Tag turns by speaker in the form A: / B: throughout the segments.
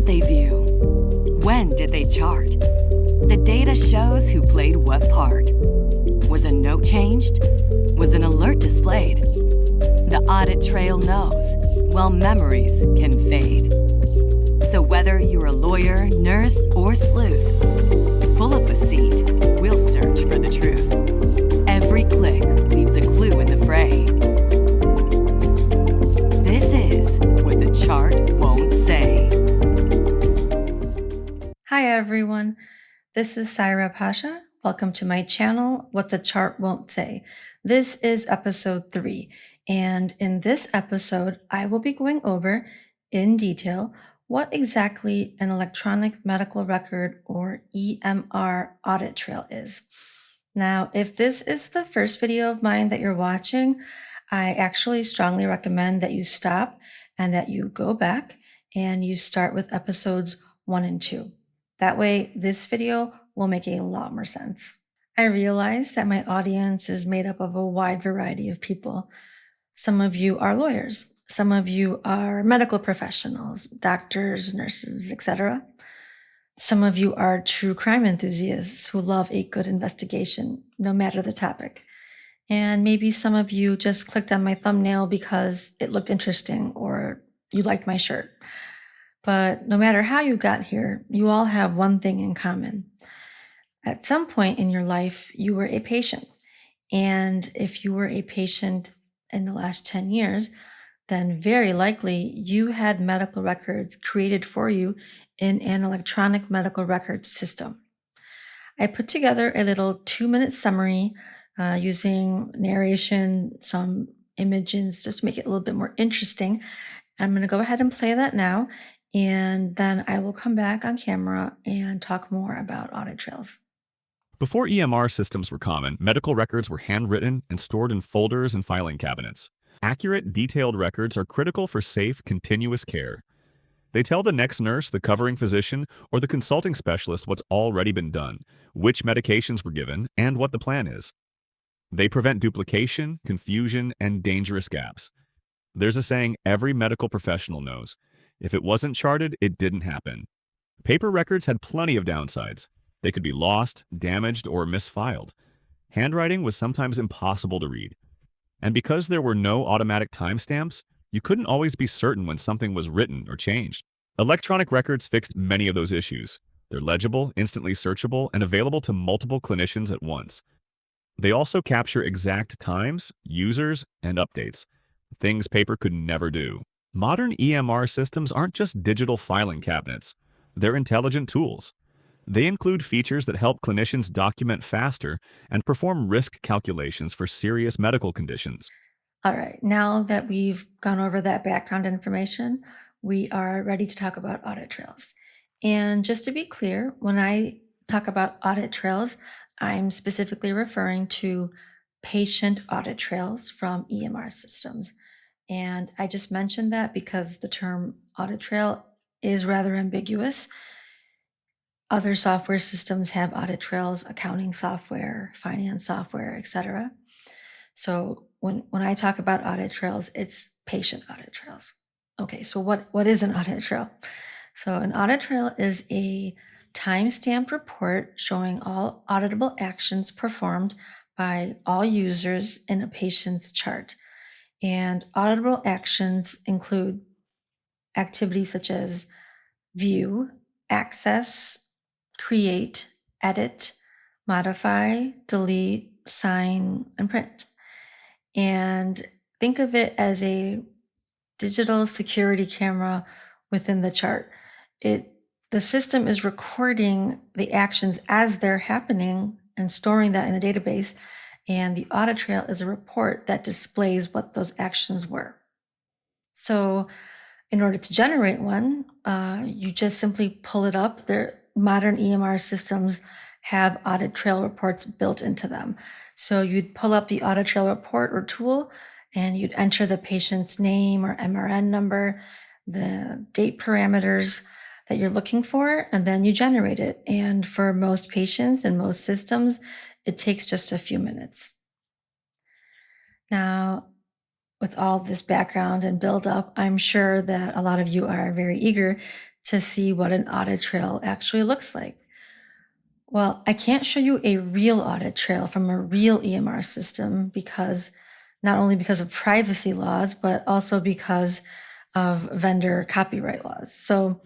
A: they view? When did they chart? The data shows who played what part. Was a note changed? Was an alert displayed? The audit trail knows, while memories can fade. So whether you're a lawyer, nurse, or sleuth, pull up a seat, we'll search for the truth. Every click leaves a clue in the fray. This is what the chart won't say.
B: Hi everyone, this is Saira Pasha. Welcome to my channel, What the Chart Won't Say. This is episode 3, and in this episode, I will be going over in detail what exactly an electronic medical record or EMR audit trail is. Now, if this is the first video of mine that you're watching, I actually strongly recommend that you stop and that you go back and you start with episodes 1 and 2. That way, this video will make a lot more sense. I realize that my audience is made up of a wide variety of people. Some of you are lawyers. Some of you are medical professionals, doctors, nurses, etc. Some of you are true crime enthusiasts who love a good investigation, no matter the topic. And maybe some of you just clicked on my thumbnail because it looked interesting or you liked my shirt. But no matter how you got here, you all have one thing in common. At some point in your life, you were a patient. And if you were a patient in the last 10 years, then very likely you had medical records created for you in an electronic medical records system. I put together a little 2-minute summary using narration, some images, just to make it a little bit more interesting. I'm going to go ahead and play that now, and then I will come back on camera and talk more about audit trails.
C: Before EMR systems were common, medical records were handwritten and stored in folders and filing cabinets. Accurate, detailed records are critical for safe, continuous care. They tell the next nurse, the covering physician, or the consulting specialist what's already been done, which medications were given, and what the plan is. They prevent duplication, confusion, and dangerous gaps. There's a saying every medical professional knows: if it wasn't charted, it didn't happen. Paper records had plenty of downsides. They could be lost, damaged, or misfiled. Handwriting was sometimes impossible to read. And because there were no automatic timestamps, you couldn't always be certain when something was written or changed. Electronic records fixed many of those issues. They're legible, instantly searchable, and available to multiple clinicians at once. They also capture exact times, users, and updates, things paper could never do. Modern EMR systems aren't just digital filing cabinets. They're intelligent tools. They include features that help clinicians document faster and perform risk calculations for serious medical conditions.
B: All right, now that we've gone over that background information, we are ready to talk about audit trails. And just to be clear, when I talk about audit trails, I'm specifically referring to patient audit trails from EMR systems. And I just mentioned that because the term audit trail is rather ambiguous. Other software systems have audit trails, accounting software, finance software, etc. So when I talk about audit trails, it's patient audit trails. Okay, so what is an audit trail? So an audit trail is a time-stamped report showing all auditable actions performed by all users in a patient's chart. And auditable actions include activities such as view, access, create, edit, modify, delete, sign, and print. And think of it as a digital security camera within the chart. The system is recording the actions as they're happening and storing that in a database, and the audit trail is a report that displays what those actions were. So in order to generate one, you just simply pull it up. Modern EMR systems have audit trail reports built into them. So you'd pull up the audit trail report or tool, and you'd enter the patient's name or MRN number, the date parameters that you're looking for, and then you generate it. And for most patients and most systems, it takes just a few minutes. Now, with all this background and build up, I'm sure that a lot of you are very eager to see what an audit trail actually looks like. Well, I can't show you a real audit trail from a real EMR system because not only because of privacy laws, but also because of vendor copyright laws. So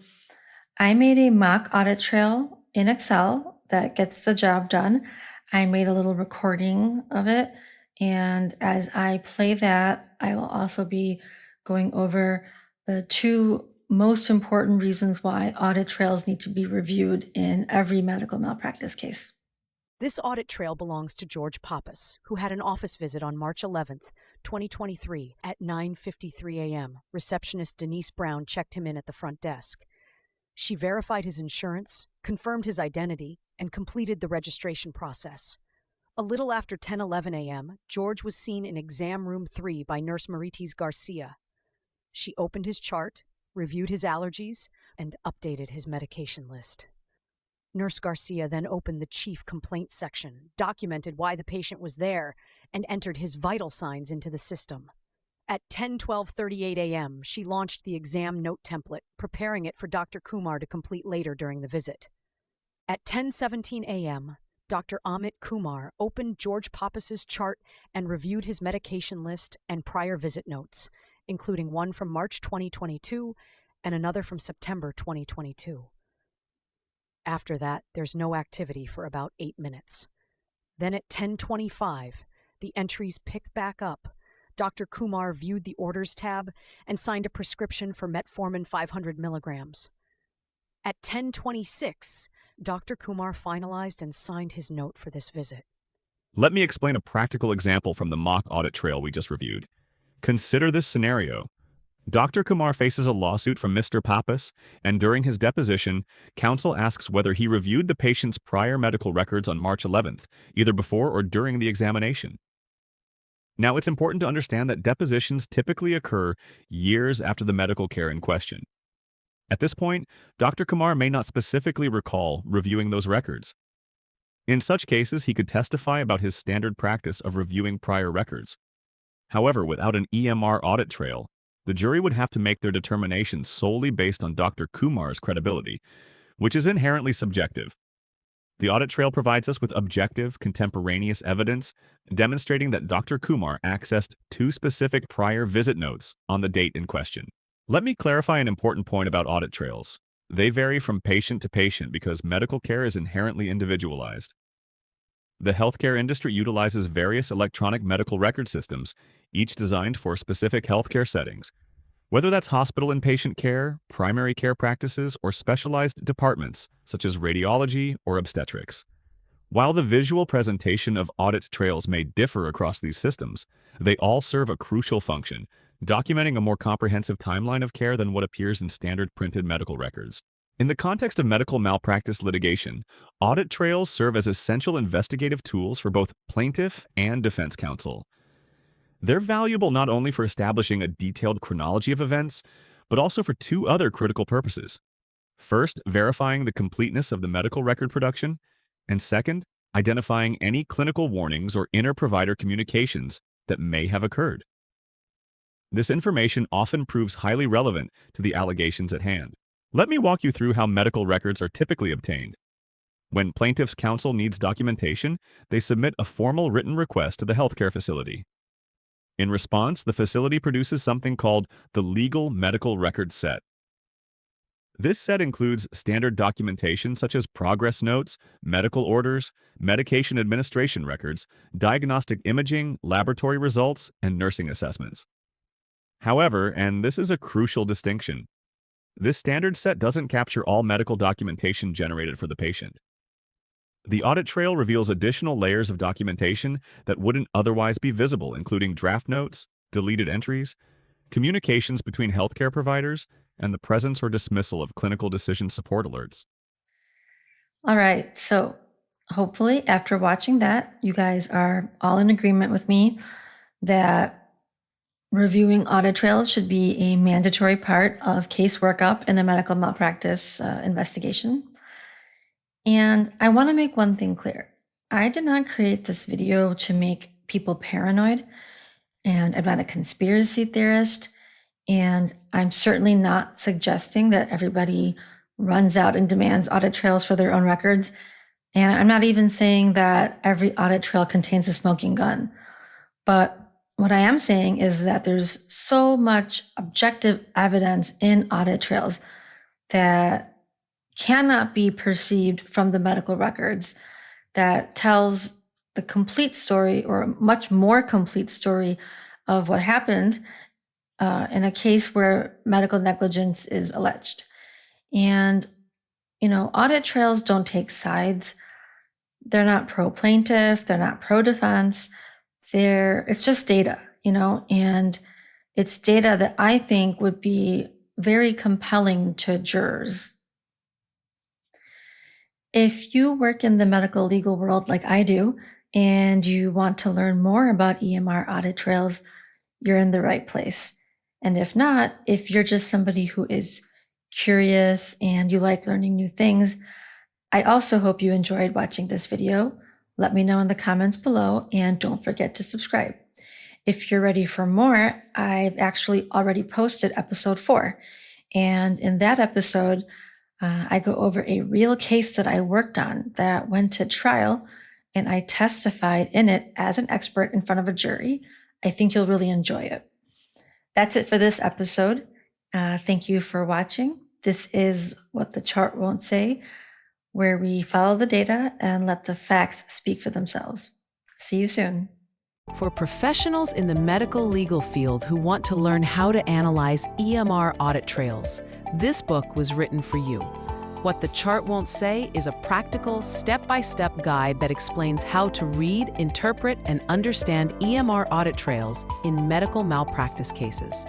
B: I made a mock audit trail in Excel that gets the job done. I made a little recording of it. And as I play that, I will also be going over the two most important reasons why audit trails need to be reviewed in every medical malpractice case.
D: This audit trail belongs to George Pappas, who had an office visit on March 11th, 2023 at 9:53 a.m. Receptionist Denise Brown checked him in at the front desk. She verified his insurance, confirmed his identity, and completed the registration process. A little after 10:11 a.m., George was seen in exam room 3 by Nurse Maritis Garcia. She opened his chart, reviewed his allergies, and updated his medication list. Nurse Garcia then opened the chief complaints section, documented why the patient was there, and entered his vital signs into the system. At 10:38 a.m., she launched the exam note template, preparing it for Dr. Kumar to complete later during the visit. At 10:17 a.m., Dr. Amit Kumar opened George Pappas's chart and reviewed his medication list and prior visit notes, including one from March 2022 and another from September 2022. After that, there's no activity for about 8 minutes. Then at 10:25, the entries pick back up. Dr. Kumar viewed the Orders tab and signed a prescription for metformin 500 milligrams. At 10:26, Dr. Kumar finalized and signed his note for this visit.
C: Let me explain a practical example from the mock audit trail we just reviewed. Consider this scenario. Dr. Kumar faces a lawsuit from Mr. Pappas, and during his deposition, counsel asks whether he reviewed the patient's prior medical records on March 11th, either before or during the examination. Now, it's important to understand that depositions typically occur years after the medical care in question. At this point, Dr. Kumar may not specifically recall reviewing those records. In such cases, he could testify about his standard practice of reviewing prior records. However, without an EMR audit trail, the jury would have to make their determination solely based on Dr. Kumar's credibility, which is inherently subjective. The audit trail provides us with objective, contemporaneous evidence demonstrating that Dr. Kumar accessed 2 specific prior visit notes on the date in question. Let me clarify an important point about audit trails. They vary from patient to patient because medical care is inherently individualized. The healthcare industry utilizes various electronic medical record systems, each designed for specific healthcare settings. Whether that's hospital inpatient care, primary care practices, or specialized departments such as radiology or obstetrics. While the visual presentation of audit trails may differ across these systems, they all serve a crucial function, documenting a more comprehensive timeline of care than what appears in standard printed medical records. In the context of medical malpractice litigation, audit trails serve as essential investigative tools for both plaintiff and defense counsel. They're valuable not only for establishing a detailed chronology of events, but also for 2 other critical purposes. First, verifying the completeness of the medical record production, and second, identifying any clinical warnings or inter-provider communications that may have occurred. This information often proves highly relevant to the allegations at hand. Let me walk you through how medical records are typically obtained. When plaintiff's counsel needs documentation, they submit a formal written request to the healthcare facility. In response, the facility produces something called the Legal Medical Record Set. This set includes standard documentation such as progress notes, medical orders, medication administration records, diagnostic imaging, laboratory results, and nursing assessments. However, and this is a crucial distinction, this standard set doesn't capture all medical documentation generated for the patient. The audit trail reveals additional layers of documentation that wouldn't otherwise be visible, including draft notes, deleted entries, communications between healthcare providers, and the presence or dismissal of clinical decision support alerts.
B: All right, so hopefully after watching that, you guys are all in agreement with me that reviewing audit trails should be a mandatory part of case workup in a medical malpractice investigation. And I want to make one thing clear. I did not create this video to make people paranoid, and I'm not a conspiracy theorist, and I'm certainly not suggesting that everybody runs out and demands audit trails for their own records. And I'm not even saying that every audit trail contains a smoking gun. But what I am saying is that there's so much objective evidence in audit trails that cannot be perceived from the medical records that tells the complete story, or a much more complete story, of what happened in a case where medical negligence is alleged. And, audit trails don't take sides. They're not pro-plaintiff, they're not pro-defense. It's just data, and it's data that I think would be very compelling to jurors. If you work in the medical legal world like I do, and you want to learn more about EMR audit trails, you're in the right place. And if not, if you're just somebody who is curious and you like learning new things, I also hope you enjoyed watching this video. Let me know in the comments below, and don't forget to subscribe. If you're ready for more, I've actually already posted episode 4. And in that episode, I go over a real case that I worked on that went to trial, and I testified in it as an expert in front of a jury. I think you'll really enjoy it. That's it for this episode. Thank you for watching. This is What the Chart Won't Say, where we follow the data and let the facts speak for themselves. See you soon.
E: For professionals in the medical legal field who want to learn how to analyze EMR audit trails, this book was written for you. What the Chart Won't Say is a practical, step-by-step guide that explains how to read, interpret, and understand EMR audit trails in medical malpractice cases.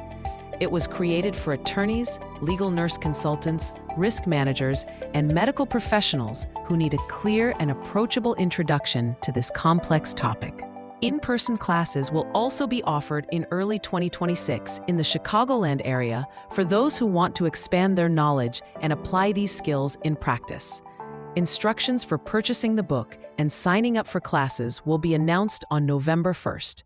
E: It was created for attorneys, legal nurse consultants, risk managers, and medical professionals who need a clear and approachable introduction to this complex topic. In-person classes will also be offered in early 2026 in the Chicagoland area for those who want to expand their knowledge and apply these skills in practice. Instructions for purchasing the book and signing up for classes will be announced on November 1st.